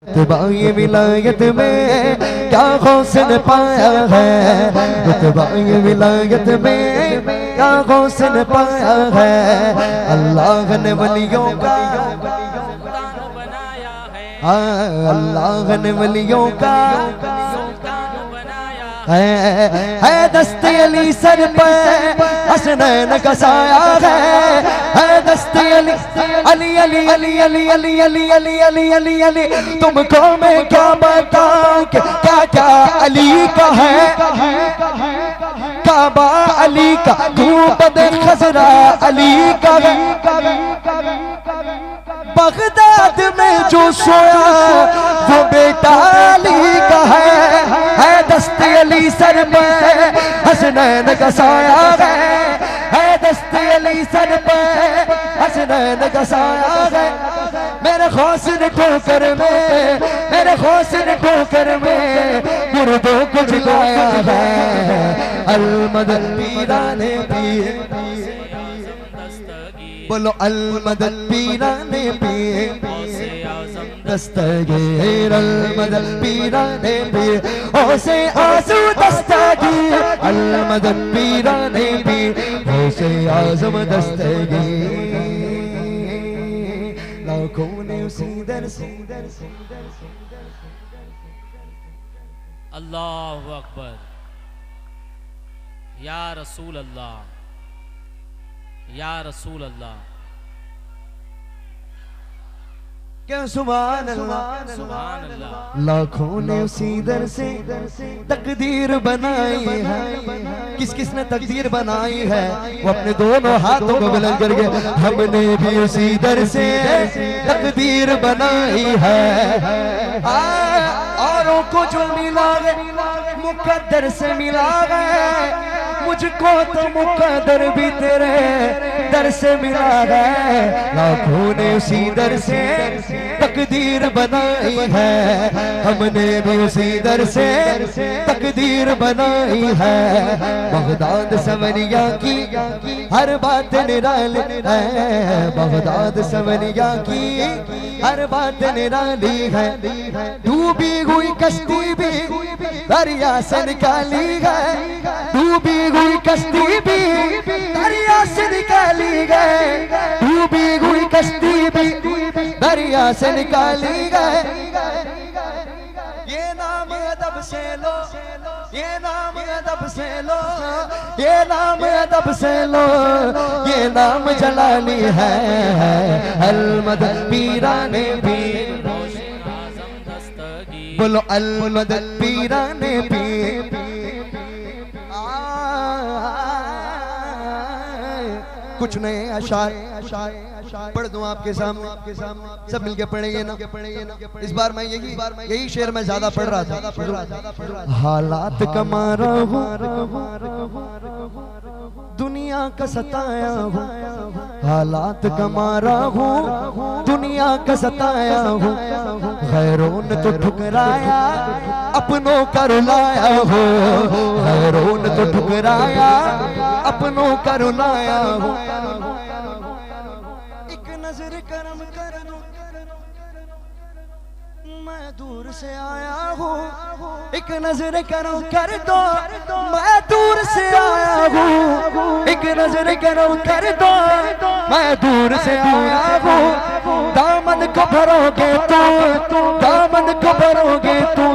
रुतबाए विलायत में क्या गौसन पाया है, रुतबाए विलायत में क्या गौसन पाया है। अल्लाह ने वलियों का बनाया है, अल्लाह ने वलियों का है दस्ते अली सर पर हसनैन का साया है दस्ते अली अली अली अली अली अली अली अली अली अली अली। तुमको मैं क्या बताऊं कि क्या क्या अली का है। काबा अली का, धूपद खजरा अली का है, बगदाद में जो सोया वो बेटा अली का है दस्ते अली सर पर हसनैन का साया है दस्ते अली सर पर हसनैन का साया है। मेरे हौसले ठोकर में, मेरे हौसले ठोकर में मुर्दों को जिलाया है। अलमदद पीराने पीर, बोलो अलमदद पीराने पीर दस्तगीर, अलमदद पीराने पीर होसे आज़ू दस्तगीर, अलमदद पीराने पीर होसे आज़म दस्तगीर। लाखों ने उसी दर से अल्लाहु अकबर, या रसूल अल्लाह, या रसूल अल्लाह। क्या सुभान अल्लाह, सुभान अल्लाह। लाखों ने उसी दर से तकदीर बनाई है। किस किस ने तकदीर बनाई है वो अपने दोनों हाथों को बुलंद करके, हमने भी उसी दर से तकदीर बनाई है। औरों को जो मिला है मुकद्दर से मिला है, मुझको तो मुकद्दर भी तेरे दर से मिला है। लाखों ने उसी दर से तकदीर बनाई है, हमने भी उसी दर से तकदीर बनाई है। बगदाद सवरिया की हर बात निराली है, बगदाद सवरिया की हर बात निराली है। डूबी हुई कश्ती भी दरिया से निकाली है, डूबी हुई कश्ती भी दरिया से निकाली गए, डूबी हुई कश्ती भी दरिया से निकाली गए। ये नाम अदब से लो, ये नाम अदब से लो, ये नाम अदब से लो, ये नाम जलाली है। अलमदद पीराने पीर, बोलो अलमदद पीराने पीर। कुछ नए अशार पढ़ दूं आपके सामने, सब मिलके पढ़ेंगे ना। इस बार मैं यही शेर मैं ज्यादा पढ़ रहा था। हालात कमा रहा हूँ, दुनिया का सताया हूँ, हालात कमा रहा हूँ, दुनिया का सताया हूँ। गैरों ने तो ठुकराया, अपनों का रुलाया हो, गैरों ने तो ठुकराया, अपनों का रुलाया हो। एक नजर करम कर दो, मैं दूर से आया हूँ, एक नजर करम कर दो, मैं दूर से आया हूँ, एक नजर करम कर दो, मैं दूर से आया हूँ। दामन को भरोगे तू, दामन को भरोगे तू,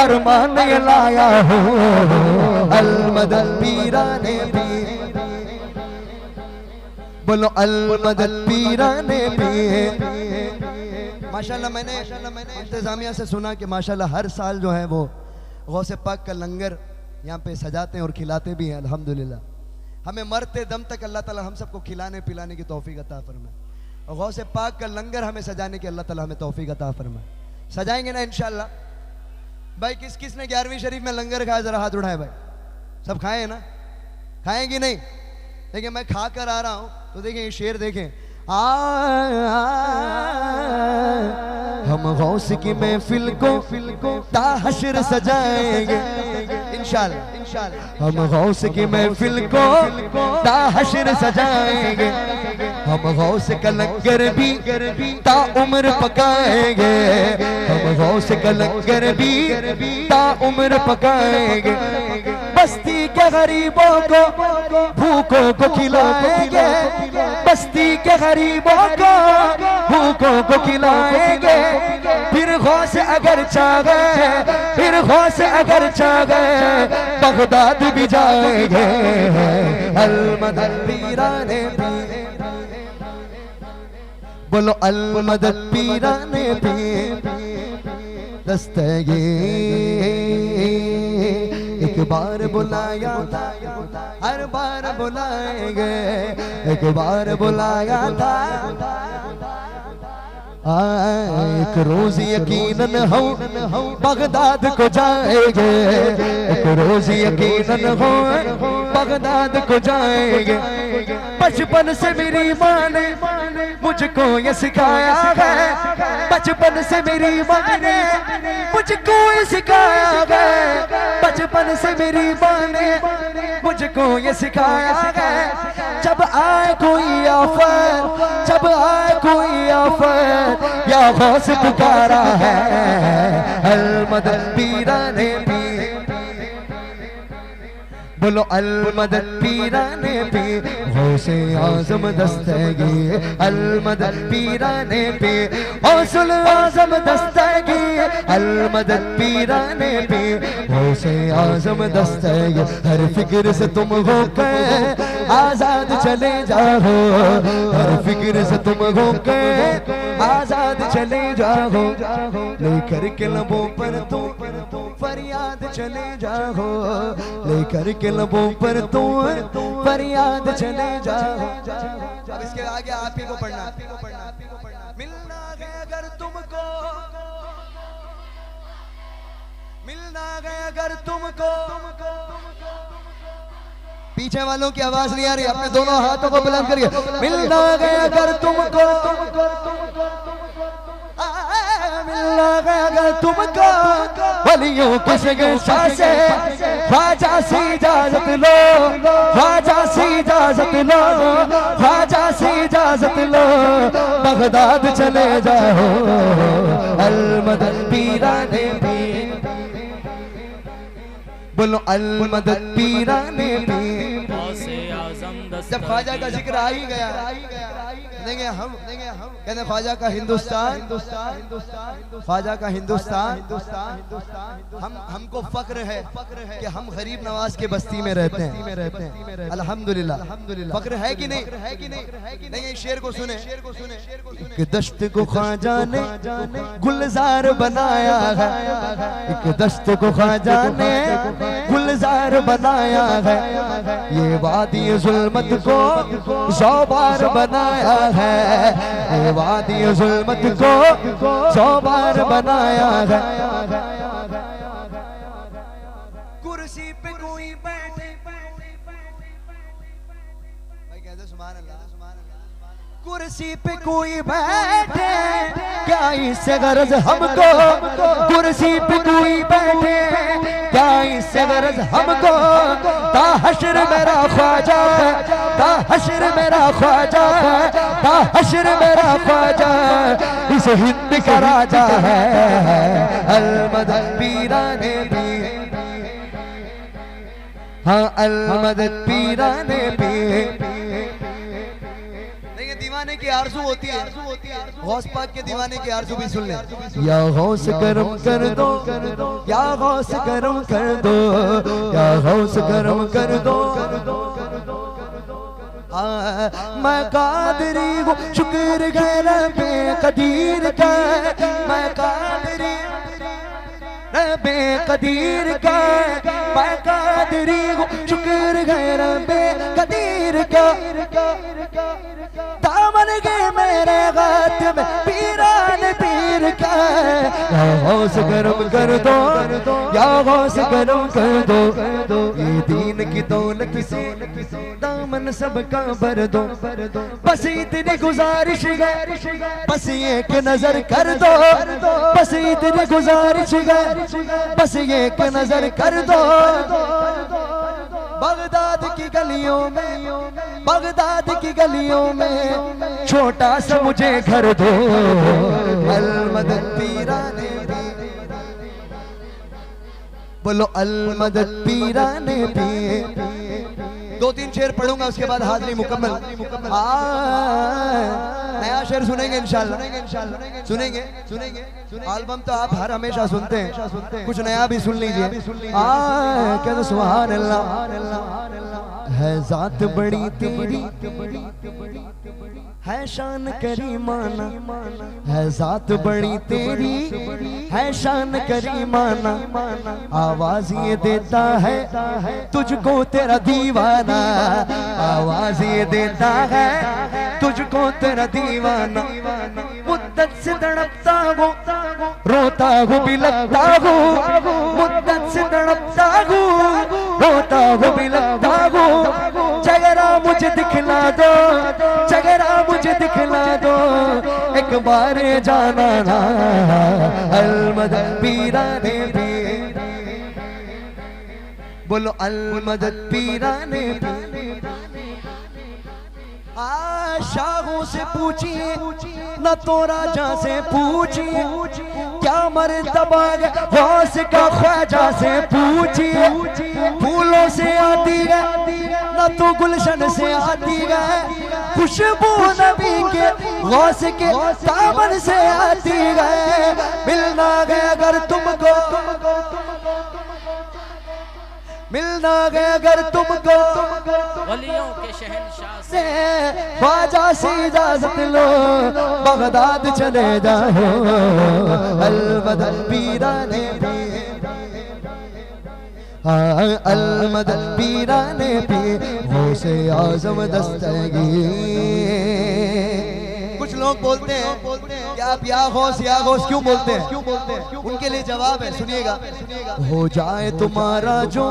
अरमान ये लाया हूँ। अलमदद पीराने पीर, बोलो अलमदद पीराने पीर। माशाल्लाह मैंने इंतजामिया से सुना कि माशाल्लाह हर साल जो है वो गौसे पाक का लंगर यहाँ पे सजाते हैं और खिलाते भी हैं। अल्हम्दुलिल्लाह हमें मरते दम तक अल्लाह ताला हम सबको खिलाने पिलाने की तौफीक अता फरमाए, और गौसे पाक का लंगर हमें सजाने की अल्लाह ताला हमें तौफीक अता फरमाए। सजाएंगे ना इंशाल्लाह। भाई किस किस ने 11वीं शरीफ में लंगर खाया, जरा हाथ उठाए भाई। सब खाए हैं ना, खाएंगे नहीं? देखिए मैं खा कर आ रहा हूँ तो देखें ये शेर देखें। हम गौस की महफिल को ताहशर सजाएंगे, इंशाल्लाह हम गौस की महफिल को ता हश्र सजाएंगे, हम गौस का लंगर भी ता उम्र पकाएंगे, हम गौस का लंगर भी ता उम्र पकाएंगे। बस्ती के गरीबों को भूखों को खिलाएंगे, बस्ती के गरीबों को भूखों को खिलाएंगे। फिर गौस अगर चाहे, फिर गौस अगर चाहे बगदाद भी जाएंगे। अल-मदद पीराने पीर, बोलो अल-मदद पीराने पीर। दस्तगीर एक बार बुलाया था, हर बार बुलाएंगे, एक बार बुलाया था। एक रोज यकीनन हम बगदाद को जाएंगे, एक रोज यकीनन हम बगदाद को जाएंगे। बचपन से मेरी माँ ने मुझको ये सिखाया है, बचपन से मेरी माँ ने मुझको ये सिखाया है, बचपन से मेरी माँ ने मुझको ये सिखाया है। जब आए कोई आफत, जब आए कोई आफत या गौस पुकारा है। अल-मदद पीराने पीर, बोलो अल-मदद पीराने पीर। गौसे आज़म दस्तगीर, अल-मदद पीराने पीर। गौसुल आज़म दस्तगीर, अल-मदद पीराने पीर। गौसे आज़म दस्तगीर। हर फिक्र से तुम होकर आजाद चले जाओ, हर फिक्र से तुम होकर आजाद चले जाओ। लेकर के लबों पर तुम फरियाद चले जाओ, लेकर के लबों पर तुम फरियाद चले जाओ। अब इसके आगे आप ही को पढ़ना। मिलना है अगर तुमको, मिलना है अगर तुमको। पीछे वालों की आवाज नहीं आ रही, अपने दोनों हाथों को बुलंद करिए। मिलना है अगर तुमको, मिलना है अगर तुमको वलियों के शहंशाह से, ख्वाजा से इजाजत लो, ख्वाजा से इजाजत लो, ख्वाजा से इजाजत लो। बगदाद चले जाओ, अल-मदद पीराने पीर, बोलो अल-मदद पीराने पीर। जब ख्वाजा का जिक्र आ ही गया, देंगे हम कहते ख्वाजा का हिंदुस्तान, ख्वाजा का हिंदुस्तान। हमको फक्र है कि हम गरीब नवाज के बस्ती में रहते हैं। अल्हम्दुलिल्लाह, फक्र है कि नहीं? नहीं, इस शेर को सुने। एक दश्त को ख्वाजा ने गुलजार बनाया है, एक दश्त को ख्वाजा ने गुलजार बनाया है। ये वादी जुल्मत को शौबार बनाया है, ये वादी जुल्मत को शौबार बनाया है। कुर्सी पे कोई बैठे, भाई कहते सुभान अल्लाह, कुर्सी पे कोई बैठे क्या इससे गरज हमको, कुर्सी पे कोई बैठे क्या इससे गरज हमको। ता हश्र मेरा ख्वाजा, ता हश्र मेरा ख्वाजा, ता हश्र मेरा ख्वाजा इस हिंद का राजा है। अल-मदद पीराने पीर, हाँ अल-मदद पीराने पीर। दीवाने की आरज़ू होती है, गौस पाक के दीवाने की आरज़ू भी सुन ले। या गौस करम कर दो, या गौस करम कर दो, या गौस करम कर दो। मैं कादरी हूँ शुक्र गैर बेकदीर का, मैं कादरी बेकदीर का, मैं कादरी हूँ शुक्र गैर बेकदीर का। दामन के मेरे गात में पीरान पीर का। या गौस करम कर दो, या गौस करम कर दो। ये दीन की दौलत से दामन सबका भर दो, बस इतनी गुजारिश है, बस एक नजर कर दो, बस इतनी गुजारिश है, बस एक नजर कर दो। बगदाद की गलियों में, बगदाद की गलियों में छोटा सा मुझे घर दो। अल मदद पीराने भी, बोलो अल मदद पीराने भी। दो तीन शेर पढ़ूंगा उसके बाद हाजिरी मुकम्मल। नया शेर सुनेंगे इंशाल्लाह, सुनेंगे। एल्बम तो आप हर हमेशा सुनते हैं, कुछ नया भी सुन लीजिए। क्या तो सुभान अल्लाह। है जात बड़ी तेरी, है शान करीमाना, है जात बड़ी तेरी, है शान करीमाना। आवाज ये देता है तुझको तेरा दीवाना, आवाज ये देता है तुझको तेरा दीवाना। मुद्दत से तड़पता हूँ, रोता हूँ भी लगता हूँ, मुद्दत से तड़पता हूँ, रोता हूँ भी लगता हूँ। चेहरा मुझे दिखला दो, चेहरा मुझे दिखला दो, एक बार जाना ना। अल मदद पीराने भी, बोलो अल मदद पीराने भी। शाहों से पूछिए न तो राजा से पूछिए, क्या मर्तबा है गौस का ख्वाजा से पूछिए। फूलों से आती है न तो गुलशन से आती है, खुशबू नबी के गौस के दामन से आती है। मिलना है अगर तुमको, मिलना है अगर तुमको वलियों के शहंशाह से, ख्वाजा से इजाजत लो, बगदाद चले जाओ। अल मदद पीराने भी, अल मदद पीराने भी, वो से आज़म दस्तगीर। कुछ लोग बोलते हैं कि आप या गौस क्यों बोलते हैं? उनके लिए जवाब है, सुनिएगा। हो जाए तुम्हारा जो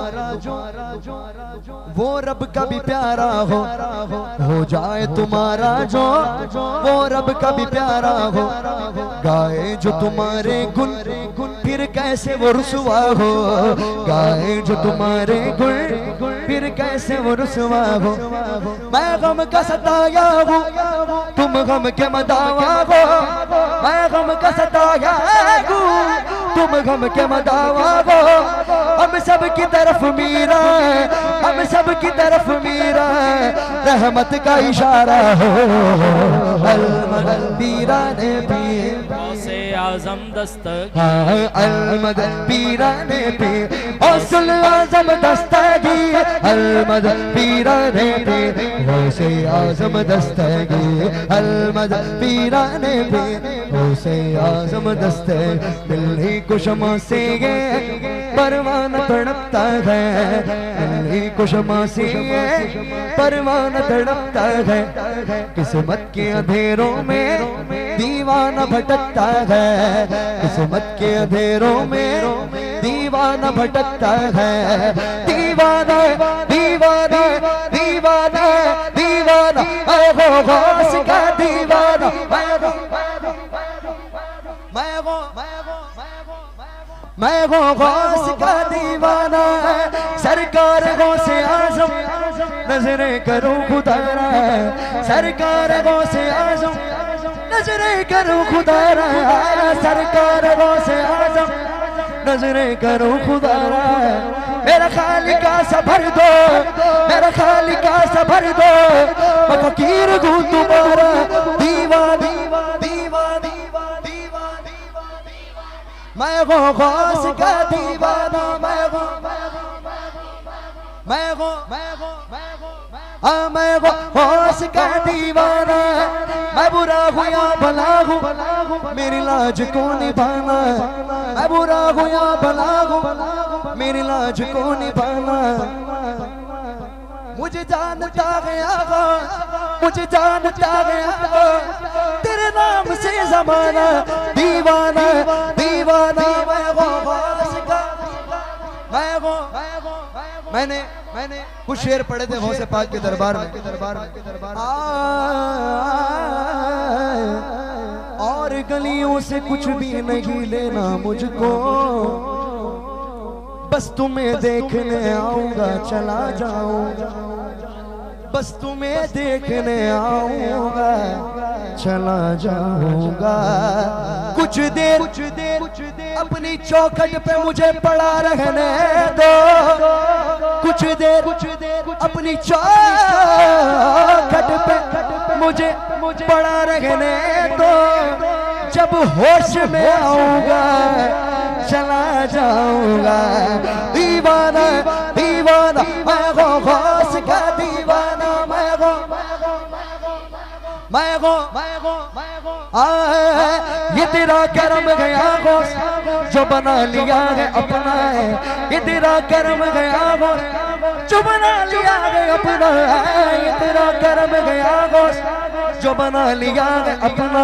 वो रब का भी प्यारा हो जाए तुम्हारा जो वो रब का भी प्यारा हो। गाए जो तुम्हारे गुण फिर कैसे वो रुसवा हो, गाए जो तुम्हारे गुण फिर कैसे वो रुसवा हो। मैं गम का सताया हूँ, तुम गम के मदावा हो, मैं गम का सताया हूँ, तुम गम के मदावा हो। हम सब की तरफ मीरा, हम सब की तरफ मीरा, रहमत का इशारा हो। अल मदद पीराने भी, गौसे आज़म दस्तगीर। अल मदद पीराने भी, गौसुल आज़म दस्तगीर। अल मदद पीराने भी, गौसे आज़म दस्तगीर। अल मदद पीराने भी, गौसे आज़म दस्तगीर। दिल्ली को शमा से ये परवाना तड़पता है, दिल्ली को शमा से ये परवाना तड़पता है। किस्मत के अंधेरों में दीवाना भटकता है, किस्मत के अंधेरों में दीवाना भटकता है। दीवाना दीवाना दीवाना दीवाना, मैं गौस का दीवाना, मैं गौस का दीवाना। सरकार गौसे आज़म नजरें करो खुदारा, सरकार गौसे आज़म नजरें करो खुदारा, सरकार गौसे आज़म नजरें करो खुदारा। मेरा खालिका सबर दो, मेरा खालिका सबर दो, मैं फकीर हूँ तुम्हारा दीवाना दीवाना दीवाना। मैं गौस का दीवाना, मैं गौस का दीवाना। मैं बुरा हूँ या भला हूँ, मेरी लाज को निभाना। मैं बुरा हूँ या भला हूँ, मेरी लाज को निभाना। मुझे जानता गया, मुझे जानता गया, तेरे नाम से ज़माना दीवाना दीवाना। मैं गौस का, मैं मैंने कुछ शेर पढ़े थे गौसे पाक के दरबार में। और गलियों से कुछ भी नहीं लेना मुझको, बस तुम्हें देखने आऊंगा चला जाऊंगा, बस तुम्हें देखने आऊंगा चला जाऊंगा। कुछ देर अपनी चौखट पे मुझे पड़ा रहने दो, कुछ देर अपनी चौखट पे मुझे पड़ा रहने दो। जब होश में आऊंगा चला जाऊंगा। दीवाना दीवाना मैं गौस का दीवाना, ये तेरा करम गया गौस जो बना लिया है अपना है, ये तेरा करम गया गौस जो बना लिया है अपना है, ये तेरा करम गया गौस जो बना लिया है अपना।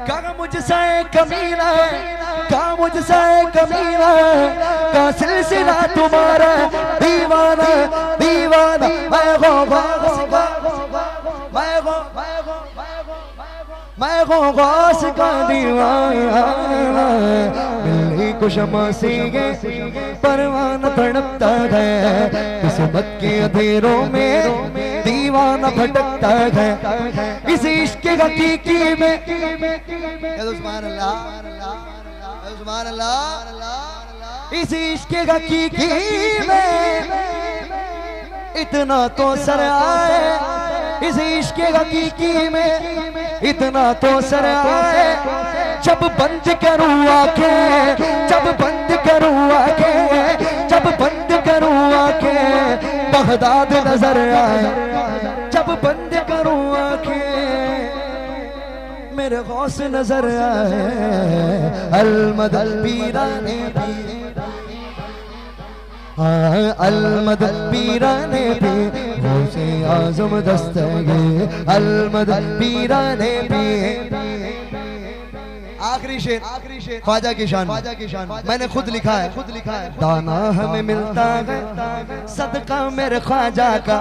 कहा मुझसे कमीना है, कहा मुझसे कमीना है, का सिलसिला तुम्हारा दीवाना दीवाना मैं गौस का दीवाना। मिलनी को शमा सीगे परवान तड़पता है, किस्मत के अंधेरों में दीवाना भटकता है। इस इश्क के हकीकी में सुभान अल्लाह सुभान अल्लाह, इस इश्क के हकीकी में इतना तो सर आए, इस इश्क के हकीकी में इतना तो सर आए। जब बंद करूँ आंखें, जब बंद करूँ आंखें, जब बंद करूँ आंखें बगदाद नजर आए, जब बंद करूँ आंखें मेरे गौस नजर आए। अलमदल पीराने अलमदल पीराने भी गौसे आजम दस्तगे, अलमदल पीराने भी। आखिरी शेर ख्वाजा की शान मैंने खुद लिखा है, दाना हमें मिलता है सदका मेरे ख्वाजा का,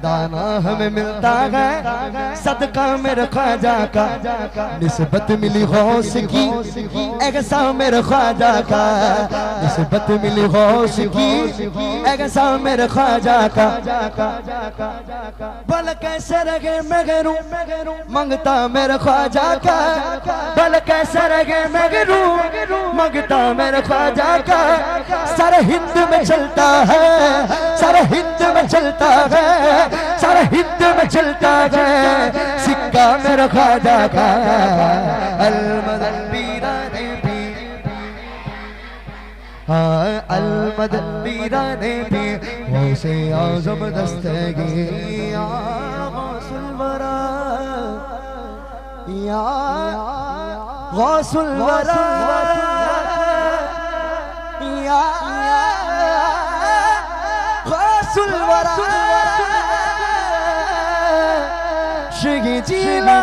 दाना हमें मिलता है सदका मेरे ख्वाजा का। निस्बत मिली गौस की ऐसा मेरे ख्वाजा का, निस्बत मिली गौस की ऐसा मेरे ख्वाजा का। भल कैसे रगे मगरू मंगता मेरे ख्वाजा का, भल कैसे रगे मगरू मंगता मेरे ख्वाजा का। सारे हिंद में चलता है, सारे हिंद में चलता है, सारे हिंद में चलता है सिक्का मेरे ख्वाजा का। अलमदल पीराने भी, हाँ अलमदल पीराने भी गौसे आज़म दस्तगी। या गौसुल वरा, या गौसुल वरा, या गौसुल वरा, शगी जीला